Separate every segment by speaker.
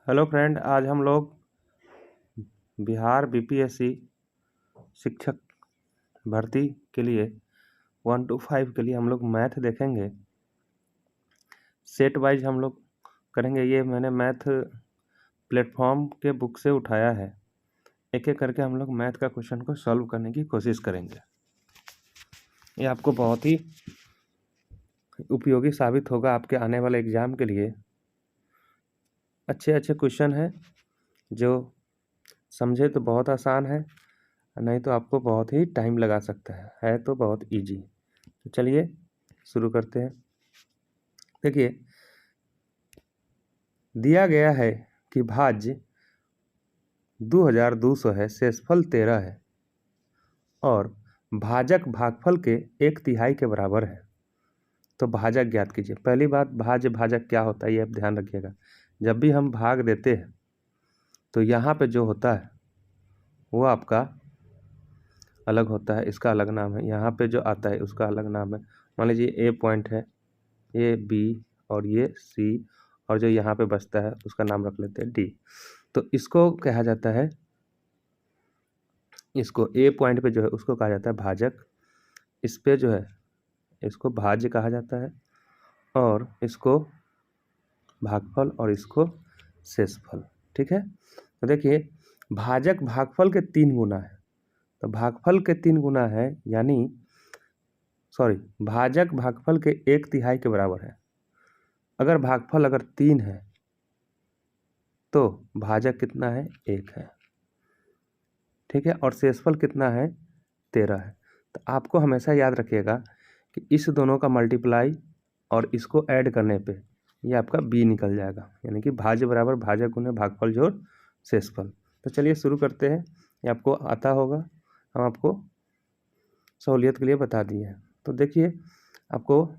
Speaker 1: Hello friend, आज हम लोग बिहार बीपीएससी शिक्षक भर्ती के लिए 1 to 5 के लिए हम लोग मैथ देखेंगे। सेट वाइज हम लोग करेंगे। ये मैंने मैथ प्लेटफॉर्म के बुक से उठाया है। एक एक करके हम लोग मैथ का क्वेश्चन को सॉल्व करने की कोशिश करेंगे। ये आपको बहुत ही उपयोगी साबित होगा आपके आने वाले एग्ज़ाम के लिए। अच्छे अच्छे क्वेश्चन हैं जो समझे तो बहुत आसान है, नहीं तो आपको बहुत ही टाइम लगा सकता है तो बहुत इजी। तो चलिए शुरू करते हैं। देखिए, दिया गया है कि भाज्य 2200 है, शेषफल 13 है और भाजक भागफल के 1/3 के बराबर है। तो भाजक ज्ञात कीजिए। पहली बात, भाज्य भाजक क्या होता है ये आप ध्यान रखिएगा। जब भी हम भाग देते हैं तो यहाँ पे जो होता है वो आपका अलग होता है, इसका अलग नाम है। यहाँ पे जो आता है उसका अलग नाम है। मान लीजिए ए पॉइंट है, ए बी और ये सी, और जो यहाँ पे बचता है उसका नाम रख लेते हैं डी। तो इसको कहा जाता है, इसको ए पॉइंट पे जो है उसको कहा जाता है भाजक। इस पे जो है इसको भाज्य कहा जाता है और इसको भागफल और इसको शेषफल। ठीक है। तो देखिए, भाजक भागफल के 3 गुना है, तो भागफल के 3 गुना है, यानी भाजक भागफल के 1/3 के बराबर है। अगर भागफल अगर 3 है तो भाजक कितना है? 1 है। ठीक है। और शेषफल कितना है? 13 है। तो आपको हमेशा याद रखिएगा कि इस दोनों का मल्टीप्लाई और इसको ऐड करने पे ये आपका बी निकल जाएगा, यानी कि भाज्य बराबर भाजक गुने भागफल जोड़ शेषफल। तो चलिए शुरू करते हैं। ये आपको आता होगा, हम आपको सहूलियत के लिए बता दिए हैं। तो देखिए, आपको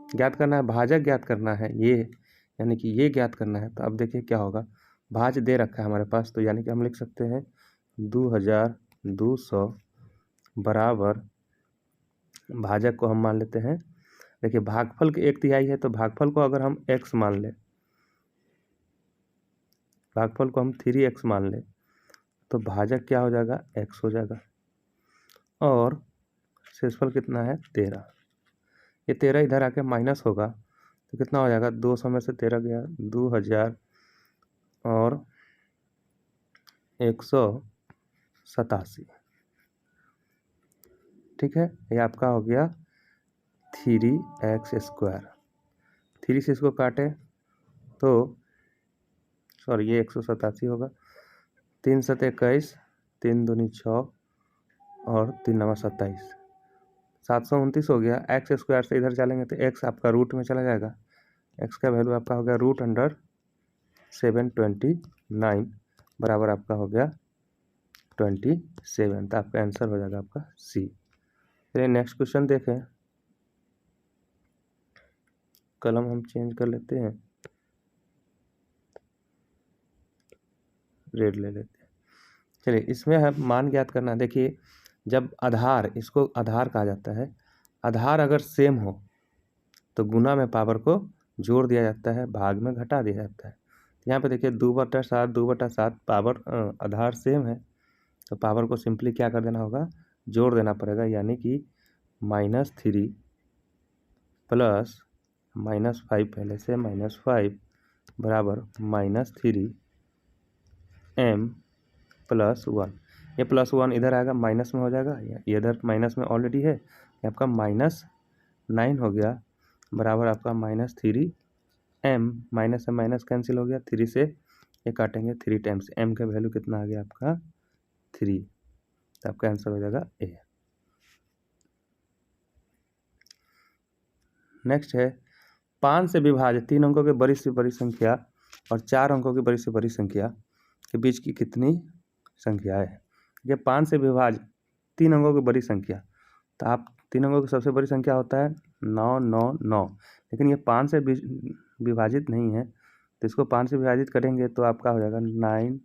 Speaker 1: ज्ञात करना है, भाजक ज्ञात करना है ये, यानी कि ये ज्ञात करना है। तो अब देखिए क्या होगा, भाज्य दे रखा है हमारे पास, तो यानी कि हम लिख सकते हैं 2200 बराबर भाजक को हम मान लेते हैं। देखिए, भागफल के 1/3 है, तो भागफल को अगर हम x मान लें, भागफल को हम 3x मान लें, तो भाजक क्या हो जाएगा? x हो जाएगा। और शेषफल कितना है? 13। ये 13 इधर आके माइनस होगा तो कितना हो जाएगा? 200 में से 13 गया, 2000 और 187। ठीक है। ये आपका हो गया 3x²। 3 से इसको काटे तो ये 187 होगा। 3 7 21, 3 दूनी 6 और 3 9 27, 729 हो गया। x² से इधर चलेंगे तो x आपका रूट में चला जाएगा। x का वैल्यू आपका हो गया √729 बराबर आपका हो गया 27। तो आपका आंसर हो जाएगा आपका सी। चलिए नेक्स्ट क्वेश्चन देखें। कलम हम चेंज कर लेते हैं, रेड ले लेते हैं। चलिए, इसमें है मान ज्ञात करना है। देखिए, जब आधार, इसको आधार कहा जाता है, आधार अगर सेम हो तो गुना में पावर को जोड़ दिया जाता है, भाग में घटा दिया जाता है। यहाँ पे देखिए 2/7, 2/7 पावर आधार सेम है, तो पावर को सिंपली क्या कर देना होगा? जोड़ देना पड़ेगा, यानी कि -3 प्लस -5, पहले से -5 बराबर -3m + 1। ये +1 इधर आएगा, माइनस में हो जाएगा, ये इधर माइनस में ऑलरेडी है, ये आपका -9 हो गया बराबर आपका -3m। माइनस से माइनस कैंसिल हो गया, 3 से ये काटेंगे 3 टाइम्स, m का वैल्यू कितना आ गया आपका? 3। तो आपका आंसर हो जाएगा ए। नेक्स्ट है, 5 से विभाजित 3 अंकों की बड़ी से बड़ी संख्या और 4 अंकों की बड़ी से बड़ी संख्या के बीच की कितनी संख्याएं है? ये 5 से विभाजित 3 अंकों की बड़ी संख्या, तो आप 3 अंकों की सबसे बड़ी संख्या होता है 9 9 9, लेकिन ये 5 से विभाजित नहीं है, तो इसको 5 से विभाजित करेंगे तो आपका हो जाएगा 9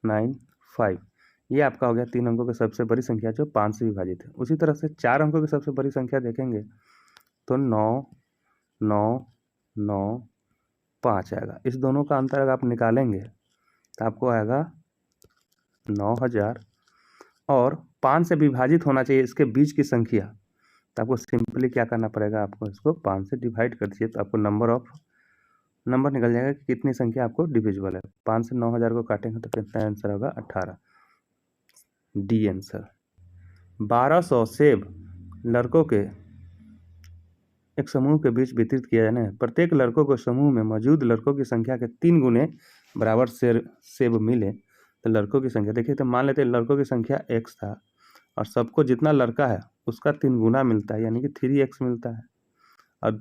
Speaker 1: 9 5। ये आपका हो गया 3 अंकों की सबसे बड़ी संख्या जो 5 से विभाजित है। उसी तरह से 4 अंकों की सबसे बड़ी संख्या देखेंगे तो 9 9 9 5 आएगा। इस दोनों का अंतर अगर आप निकालेंगे तो आपको आएगा 9000 और 5 से विभाजित होना चाहिए इसके बीच की संख्या। तो आपको सिंपली क्या करना पड़ेगा, आपको इसको 5 से डिवाइड कर दीजिए तो आपको नंबर निकल जाएगा कि कितनी संख्या आपको डिविजिबल है। 5 से 9000 को काटेंगे तो कितना आंसर होगा 18। D answer. 1200 सेब लड़कों के एक समूह के बीच वितरित किया जाना है। प्रत्येक लड़कों को समूह में मौजूद लड़कों की संख्या के 3 गुने बराबर सेब मिले तो लड़कों की संख्या, देखिए तो मान लेते हैं लड़कों की संख्या x था और सबको जितना लड़का है उसका 3 गुना मिलता है यानी कि 3x मिलता है और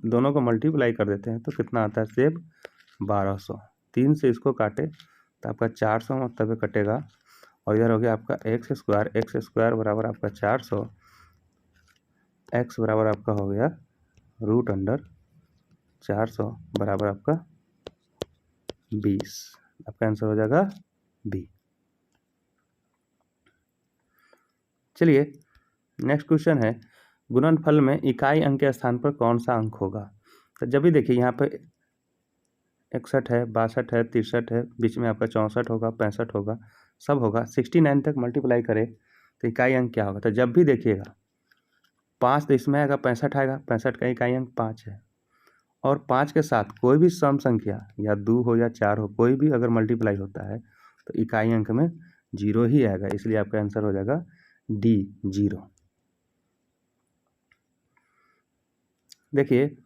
Speaker 1: दोनों को मल्टीप्लाई कर देते हैं तो कितना आता है सेब 1200। 3 से इसको काटे तो आपका 400 मतलब कटेगा और इधर हो गया आपका x स्क्वायर बराबर आपका 400, x बराबर आपका हो गया √400 बराबर आपका 20। आपका आंसर हो जाएगा बी। चलिए नेक्स्ट क्वेश्चन है, गुणनफल में इकाई अंक के स्थान पर कौन सा अंक होगा। तो जब भी देखिए यहाँ पे 61 है, 62 है, 63 है, बीच में आपका 64 होगा, 65 होगा, सब होगा। 69 तक मल्टीप्लाई करें तो इकाई अंक क्या होगा। तो जब भी देखिएगा 5 तो इसमें आएगा, 65 आएगा, 65 का इकाई अंक 5 है और 5 के साथ कोई भी सम संख्या या 2 हो या 4 हो कोई भी अगर मल्टीप्लाई होता है तो इकाई अंक में 0 ही आएगा, इसलिए आपका आंसर हो जाएगा डी 0। देखिए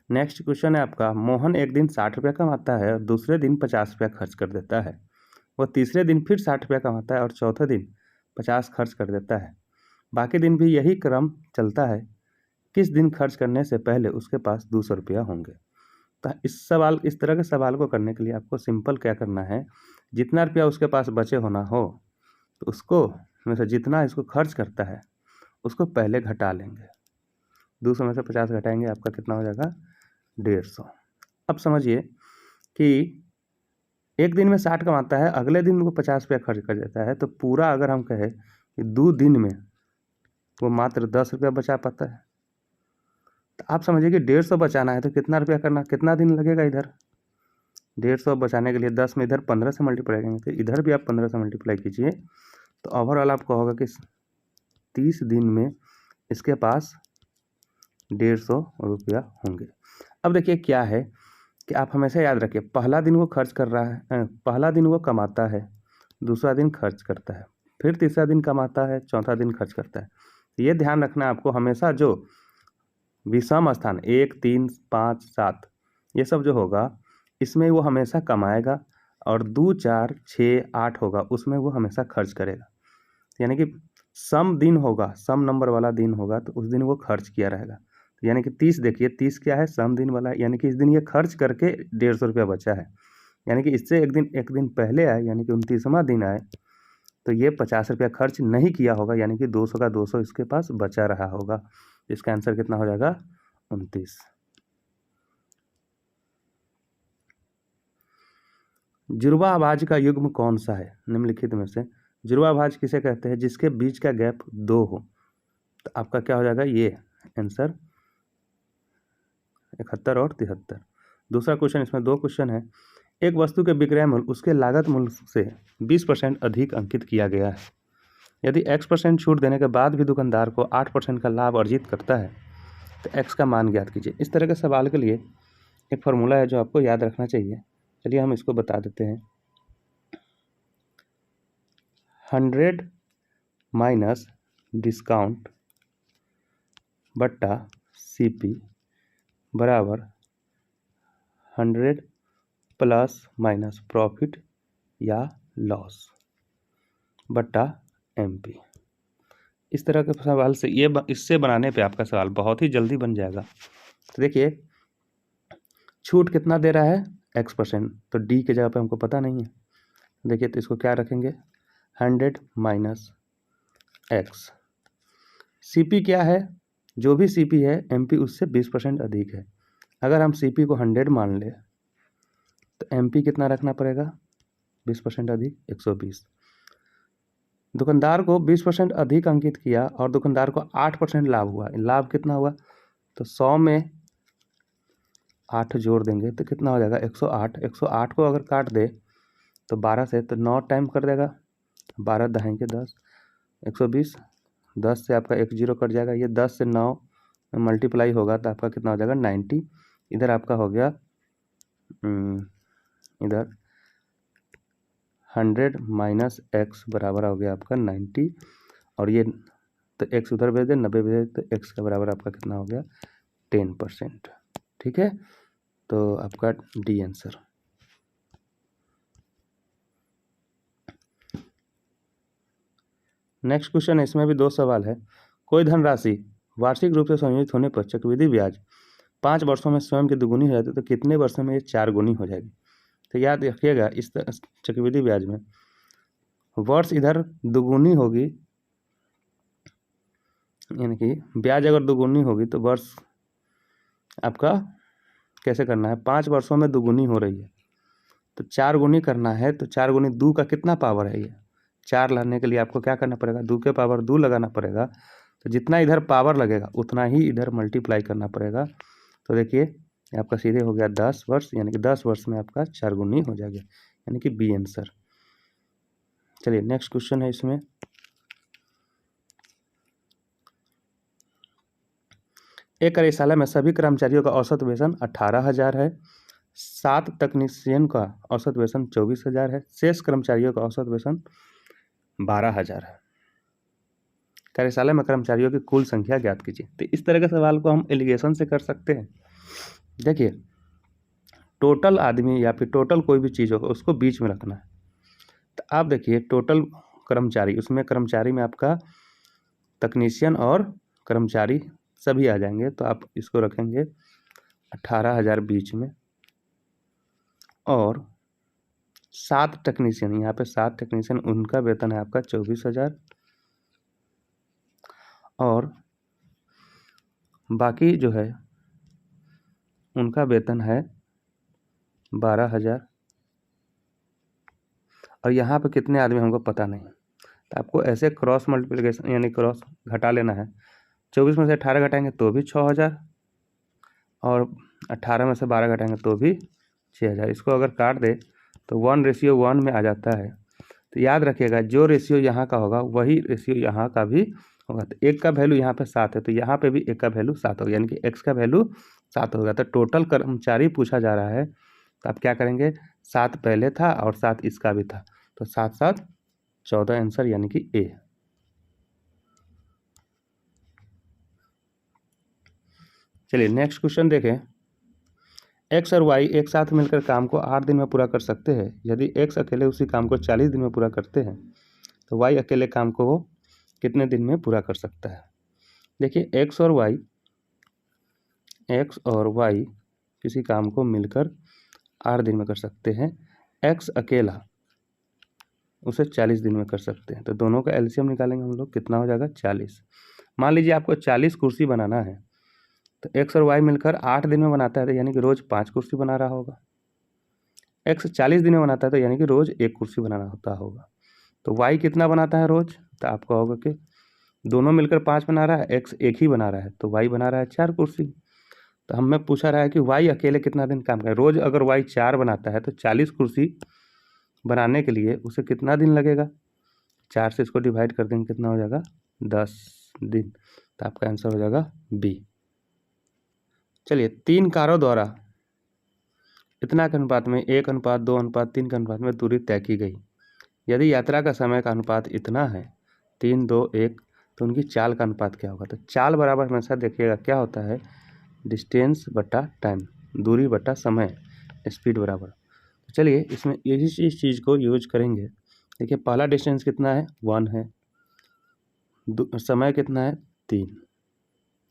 Speaker 1: नेक्स्ट क्वेश्चन है आपका, मोहन एक दिन 60 रुपया कमाता है और दूसरे दिन 50 रुपया खर्च कर देता है। वह तीसरे दिन फिर 60 रुपया कमाता है और चौथे दिन 50 खर्च कर देता है। बाकी दिन भी यही क्रम चलता है। किस दिन खर्च करने से पहले उसके पास 200 रुपया होंगे। तो इस तरह के सवाल को करने के लिए आपको सिंपल क्या करना है, जितना रुपया उसके पास बचे होना हो तो उसको में से जितना इसको खर्च करता है उसको पहले घटा लेंगे। 200 में से 50 घटाएंगे आपका कितना हो जाएगा 150। अब समझिए कि एक दिन में 60 कमाता है, अगले दिन वो 50 रुपया खर्च कर देता है, तो पूरा अगर हम कहें कि 2 दिन में वो मात्र 10 रुपया बचा पाता है, तो आप समझिए कि 150 बचाना है तो कितना रुपया करना, कितना दिन लगेगा। इधर 150 बचाने के लिए 10 में इधर 15 से मल्टीप्लाई करेंगे तो इधर भी आप 15 से मल्टीप्लाई कीजिए तो ओवरऑल आपको होगा कि 30 दिन में इसके पास 150 रुपया होंगे। अब देखिए क्या है कि आप हमेशा याद रखिए, पहला दिन वो खर्च कर रहा है, पहला दिन वो कमाता है, दूसरा दिन खर्च करता है, फिर तीसरा दिन कमाता है, चौथा दिन खर्च करता है। ये ध्यान रखना आपको हमेशा, जो विषम स्थान 1, 3, 5, 7 ये सब जो होगा इसमें वो हमेशा कमाएगा और 2, 4, 6, 8 होगा उसमें वो हमेशा खर्च करेगा। यानी कि सम दिन होगा, सम नंबर वाला दिन होगा तो उस दिन वो खर्च किया रहेगा। तो यानी कि 30, देखिए 30 क्या है, सम दिन वाला है, यानी कि इस दिन ये खर्च करके 150 रुपया बचा है। यानी कि इससे एक दिन पहले आए यानी कि 29वां दिन आए तो ये 50 रुपया खर्च नहीं किया होगा, यानी कि 200 का 200 इसके पास बचा रहा होगा। इसका आंसर कितना हो जाएगा 29। जुड़वा अभाज का युग्म कौन सा है निम्नलिखित में से। जुड़वा अभाज किसे कहते हैं, जिसके बीच का गैप 2 हो। तो आपका क्या हो जाएगा ये आंसर 71 और 73। दूसरा क्वेश्चन, इसमें 2 क्वेश्चन है। एक वस्तु के विक्रय मूल्य उसके लागत मूल्य से 20% अधिक अंकित किया गया है। यदि x% छूट देने के बाद भी दुकानदार को 8% का लाभ अर्जित करता है तो x का मान ज्ञात कीजिए। इस तरह के सवाल के लिए एक फॉर्मूला है जो आपको याद रखना चाहिए। चलिए हम इसको बता देते हैं। 100 माइनस डिस्काउंट बट्टा CP बराबर 100 प्लस माइनस प्रॉफिट या लॉस बट्टा MP। इस तरह के सवाल से इससे बनाने पे आपका सवाल बहुत ही जल्दी बन जाएगा। तो देखिए छूट कितना दे रहा है x%, तो D के जगह पे हमको पता नहीं है। देखिए तो इसको क्या रखेंगे 100 माइनस x। CP क्या है, जो भी CP है MP उससे 20% अधिक है। अगर हम CP को 100 मान ले तो MP कितना रखना पड़ेगा 20% अधिक 120। दुकानदार को 20% अधिक अंकित किया और दुकानदार को 8% लाभ हुआ। लाभ कितना हुआ, तो 100 में 8 जोड़ देंगे तो कितना हो जाएगा 108। 108 को अगर काट दे तो 12 से, तो 9 टाइम कर देगा, 12 दहाएंगे 10, 120। 10 से आपका 1 जीरो कट जाएगा, ये 10 से 9 मल्टीप्लाई होगा तो आपका कितना हो जाएगा 90। इधर आपका हो गया इधर 100 माइनस एक्स बराबर हो गया आपका 90, और ये तो एक्स उधर भेज दे, 90 भेज दे, तो एक्स के बराबर आपका कितना हो गया 10%। ठीक है, तो आपका डी आंसर। नेक्स्ट क्वेश्चन है, इसमें भी 2 सवाल है। कोई धनराशि वार्षिक रूप से संयोजित होने पर चक्रवृद्धि ब्याज 5 वर्षों में स्वयं की दुगुनी हो जाती है, तो कितने वर्षों में ये 4 गुनी हो जाएगी। तो याद रखिएगा, इस चक्रवृद्धि ब्याज में वर्ष इधर दुगुनी होगी, यानी कि ब्याज अगर दुगुनी होगी तो वर्ष आपका कैसे करना है, 5 वर्षों में दुगुनी हो रही है तो 4 गुनी करना है, तो 4 गुनी 2 का कितना पावर है, ये 4 लाने के लिए आपको क्या करना पड़ेगा, 2 के पावर 2 लगाना पड़ेगा। तो जितना इधर पावर लगेगा उतना ही इधर मल्टीप्लाई करना पड़ेगा। तो देखिए आपका सीधे हो गया 10 वर्ष, यानी कि 10 वर्ष में आपका 4 गुनी हो जाएगा, यानी कि बी आंसर। चलिए नेक्स्ट क्वेश्चन है इसमें, एक कार्यशाला में सभी कर्मचारियों का औसत वेतन 18,000 है, 7 तकनीशियन का औसत वेतन 24,000 है, शेष कर्मचारियों का औसत वेतन 12,000 है। कार्यशाला में कर्मचारियों की कुल संख्या ज्ञात कीजिए। तो इस तरह के सवाल को हम एलिगेशन से कर सकते हैं। देखिए टोटल आदमी या फिर टोटल कोई भी चीज़ होगा उसको बीच में रखना है। तो आप देखिए टोटल कर्मचारी, उसमें कर्मचारी में आपका तकनीशियन और कर्मचारी सभी आ जाएंगे, तो आप इसको रखेंगे 18,000 बीच में, और 7 टेक्नीशियन, यहाँ पे 7 टेक्नीशियन, उनका वेतन है आपका 24,000, और बाकी जो है उनका वेतन है 12,000, और यहाँ पे कितने आदमी हमको पता नहीं, तो आपको ऐसे क्रॉस मल्टीप्लिकेशन यानी क्रॉस घटा लेना है। 24 में से 18 घटाएंगे तो भी 6,000, और 18 में से 12 घटाएंगे तो भी 6,000। इसको अगर काट दे तो 1:1 में आ जाता है। तो याद रखिएगा जो रेशियो यहाँ का होगा वही रेशियो यहाँ का भी होगा। तो 1 का वैल्यू यहाँ पे 7 है, तो यहाँ पे भी 1 का वैल्यू 7 होगा, यानी कि x का वैल्यू 7 होगा। तो टोटल कर्मचारी पूछा जा रहा है, तो आप क्या करेंगे, 7 पहले था और 7 इसका भी था, तो 7 7 14 आंसर, यानी कि ए। चलिए नेक्स्ट क्वेश्चन देखें, एक्स और वाई एक साथ मिलकर काम को 8 दिन में पूरा कर सकते हैं। यदि एक्स अकेले उसी काम को 40 दिन में पूरा करते हैं तो वाई अकेले काम को वो कितने दिन में पूरा कर सकता है। देखिए एक्स और वाई किसी काम को मिलकर 8 दिन में कर सकते हैं, एक्स अकेला उसे 40 दिन में कर सकते हैं। तो दोनों का एलसीएम निकालेंगे हम लोग, कितना हो जाएगा 40। मान लीजिए आपको 40 कुर्सी बनाना है, तो एक्स और वाई मिलकर 8 दिन में बनाता है, तो यानी कि रोज़ 5 कुर्सी बना रहा होगा। एक्स 40 दिन में बनाता है, तो यानी कि रोज़ 1 कुर्सी बनाना होता होगा। तो वाई कितना बनाता है रोज़, तो आपका होगा कि दोनों मिलकर 5 बना रहा है, एक्स 1 ही बना रहा है, तो वाई बना रहा है 4 कुर्सी। तो हमें पूछा रहा है कि वाई अकेले कितना दिन काम करे। रोज़ अगर वाई 4 बनाता है तो 40 कुर्सी बनाने के लिए उसे कितना दिन लगेगा, 4 से इसको डिवाइड कर देंगे, कितना हो जाएगा 10 दिन। तो आपका आंसर हो जाएगा बी। चलिए 3 कारों द्वारा इतना के अनुपात में 1:2:3 के अनुपात में दूरी तय की गई। यदि यात्रा का समय का अनुपात इतना है 3, 2, 1, तो उनकी चाल का अनुपात क्या होगा। तो चाल बराबर हमेशा देखिएगा क्या होता है, डिस्टेंस बटा टाइम, दूरी बटा समय, स्पीड बराबर। तो चलिए इसमें इसी चीज़ को यूज करेंगे। देखिए पहला डिस्टेंस कितना है 1 है, समय कितना है 3,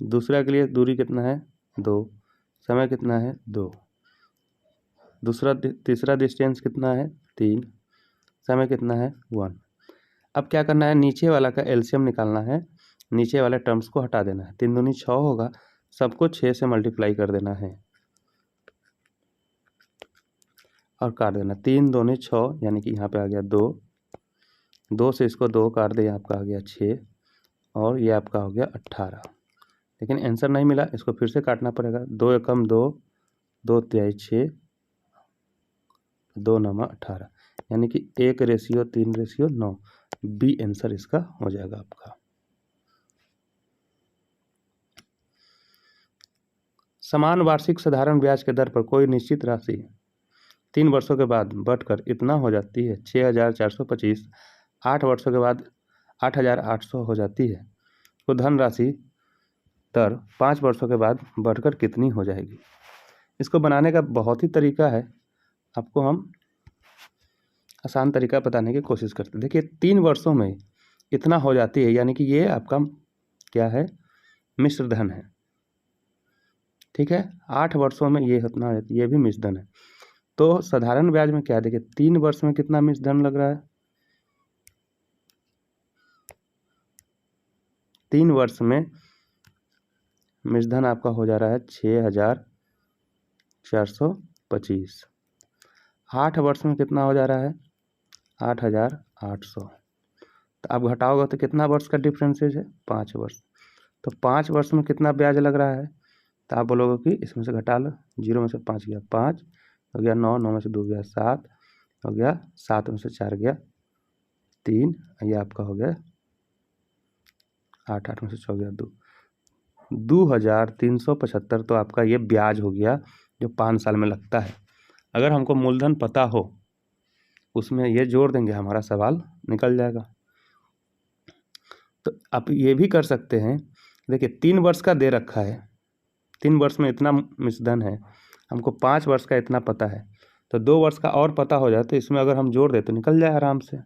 Speaker 1: दूसरा के लिए दूरी कितना है 2, समय कितना है 2, तीसरा डिस्टेंस कितना है 3, समय कितना है 1। अब क्या करना है, नीचे वाला का एलसीएम निकालना है, नीचे वाले टर्म्स को हटा देना है। 3 दूनी 6 होगा, सबको 6 से मल्टीप्लाई कर देना है और काट देना। 3 दूनी 6, यानी कि यहाँ पे आ गया 2, 2 से इसको 2 काट दे, आपका आ गया 6, और ये आपका हो गया 18। लेकिन आंसर नहीं मिला, इसको फिर से काटना पड़ेगा। 2 एकम 2, 2/3 6, 2 9 18, यानी कि 1:3:9। बी आंसर इसका हो जाएगा आपका। समान वार्षिक साधारण ब्याज के दर पर कोई निश्चित राशि 3 वर्षों के बाद बढ़कर इतना हो जाती है 6,425, 8 वर्षों के बाद 8,800 हो जाती है, तो धनराशि दर 5 वर्षों के बाद बढ़कर कितनी हो जाएगी। इसको बनाने का बहुत ही तरीका है, आपको हम आसान तरीका बताने की कोशिश करते हैं। देखिए 3 वर्षों में इतना हो जाती है, यानी कि ये आपका क्या है, मिश्र धन है, ठीक है। 8 वर्षों में ये इतना, ये भी मिश्र धन है। तो साधारण ब्याज में क्या है, देखिए 3 वर्ष में कितना मिश्र धन लग रहा है, 3 वर्ष में मिश्र धन आपका हो जा रहा है 6,425। 8 वर्ष में कितना हो जा रहा है 8,800। तो आप घटाओगे तो कितना वर्ष का डिफरेंसेज है 5 वर्ष। तो 5 वर्ष में कितना ब्याज लग रहा है, तो आप बोलोगे कि इसमें से घटा लो, 0 में से 5 गया 5, हो गया 9, 9 में से 2 गया 7, हो गया 7 में से 4 गया 3, ये आपका हो गया 8, 8 में से 6 गया 2, 2,375। तो आपका ये ब्याज हो गया जो 5 साल में लगता है। अगर हमको मूलधन पता हो, उसमें ये जोड़ देंगे, हमारा सवाल निकल जाएगा। तो आप ये भी कर सकते हैं, देखिए 3 वर्ष का दे रखा है, 3 वर्ष में इतना मिश्र धन है, हमको 5 वर्ष का इतना पता है, तो 2 वर्ष का और पता हो जाए तो इसमें अगर हम जोड़ दें तो निकल जाए आराम से।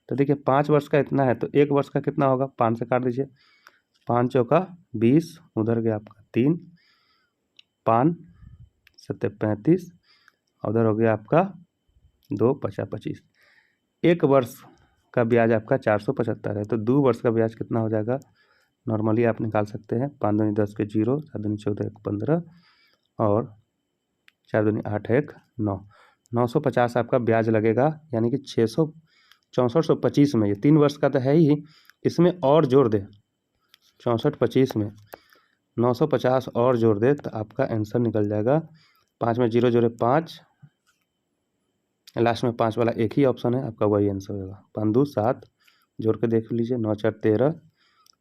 Speaker 1: तो देखिए 5 वर्ष का इतना है, तो 1 वर्ष का कितना होगा, 5 से काट दीजिए, 5 चौका 20, उधर गया आपका 3, 5 7 35, उधर हो गया आपका 2 5 25। 1 वर्ष का ब्याज आपका 475 है, तो 2 वर्ष का ब्याज कितना हो जाएगा, नॉर्मली आप निकाल सकते हैं। 5 दूनी 10 के 0, 7 दूनी 14 1 15, और 4 दूनी 8 1 9, 950 आपका ब्याज लगेगा, यानी कि 6425 में, ये 3 वर्ष का तो है ही, इसमें और जोड़ दे 6425 में 950 और जोड़ दे तो आपका आंसर निकल जाएगा। 5 में 0 जोड़े 5, लास्ट में 5 वाला एक ही ऑप्शन है आपका, वही आंसर होगा। 5 2 7, जोड़ के देख लीजिए, 9 4 13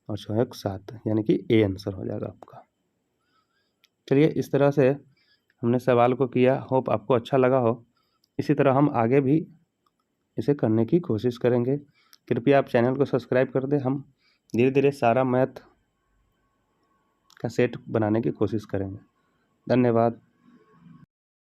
Speaker 1: और 6 1 7, यानी कि ए आंसर हो जाएगा आपका। चलिए इस तरह से हमने सवाल को किया, होप आपको अच्छा लगा हो। इसी तरह हम आगे भी इसे करने की कोशिश करेंगे। कृपया आप चैनल को सब्सक्राइब कर दें, हम धीरे धीरे सारा मैथ का सेट बनाने की कोशिश करेंगे। धन्यवाद।